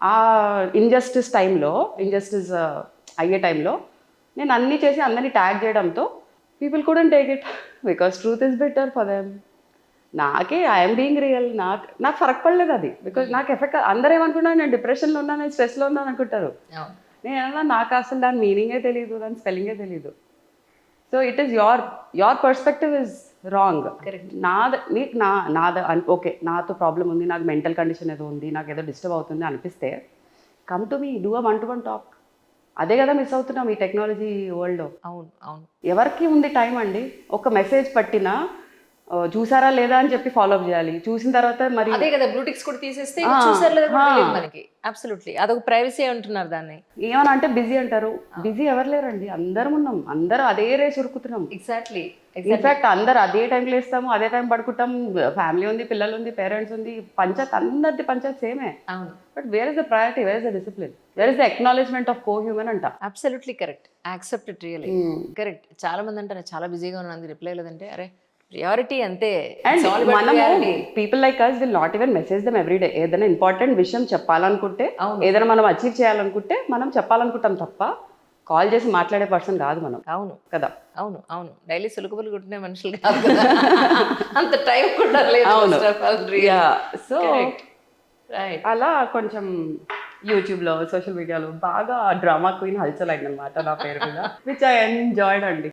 ఆ ఇంజస్టిస్ టైంలో ఇంజస్టిస్ అయ్యే టైంలో నేను అన్నీ చేసి అందరినీ ట్యాగ్ చేయడంతో people couldn't take it because truth is better for them. నాకే ఐఎమ్ బీయింగ్ రియల్, నాకు ఫరక్ పడలేదు అది. బికాజ్ నాకు ఎఫెక్ట్ అందరూ ఏమనుకుంటున్నారు, నేను డిప్రెషన్లో ఉన్నాను, నేను స్ట్రెస్లో ఉన్నాను అనుకుంటారు. నేను ఏమన్నా నాకు అసలు దాని మీనింగే తెలియదు, దాని స్పెల్లింగే తెలియదు. So it is your perspective is wrong. నాది ఓకే, నాతో ప్రాబ్లం ఉంది, నాకు మెంటల్ కండిషన్ ఏదో ఉంది, నాకు ఏదో డిస్టర్బ్ అవుతుంది అనిపిస్తే come to me, do a 1-to-1 talk. అదే కదా మిస్ అవుతున్నాం ఈ టెక్నాలజీ వరల్డ్లో. అవును అవును. ఎవరికి ఉంది టైం అండి? ఒక మెసేజ్ పట్టినా చూసారా లేదా అని చెప్పి ఫాలో అప్ చేయాలి. చూసిన తర్వాత మరి అదే కదా బ్లూటిక్స్ కూడా తీసేస్తే ఇంకా చూసారు లేదా కూడా తెలియదు మనకి. అబ్సల్యూట్లీ అదొక ప్రైవసీ అంటున్నారు దాన్ని. ఏమని అంటే బిజీ అంటారు. బిజీ ఎవరు లేరండి, అందరం ఉన్నాం, అందరూ అదే రేస్ ఉరుకుతున్నాం. ఎగ్జాక్ట్లీ. ఇన్ఫాక్ట్ అందరు అదే టైంలో వేస్తాము, అదే టైం పడుకుంటాం. ఫ్యామిలీ ఉంది, పిల్లలు ఉంది, పేరెంట్స్ ఉంది, పంచాయత్ అందరిది పంచాయత్ సేమే. అవును. But where is the priority, where is the discipline, where is the acknowledgement of co human అంట. Absolutely correct. Accept it really. Correct. చాలా మంది అంటారు చాలా బిజీగా ఉన్నాను రిప్లై లేదంటే, అరే ప్రియారిటీ అంతే. అండ్ మనము people like us will not even message them every day. ఏదైనా ఇంపార్టెంట్ విషయం చెప్పాలనుకుంటే, ఏదైనా మనం అచీవ్ చేయాలనుకుంటే మనం చెప్పాలనుకుంటాం తప్ప కాల్ చేసి మాట్లాడే పర్సన్ కాదు మనం. అవును కదా. అవును అవును. డైలీ సులుకుబులు కుట్టినే మనుషులు కాదు కదా. అంత టైం కూడా లేదు. అవును. So right. అలా కొంచెం యూట్యూబ్లో సోషల్ మీడియాలో బాగా డ్రామా క్వీన్ హల్చల్ అయిందనమాట నా పేరు మీద, విచ్ ఐ ఎంజాయ్డ్ అండి.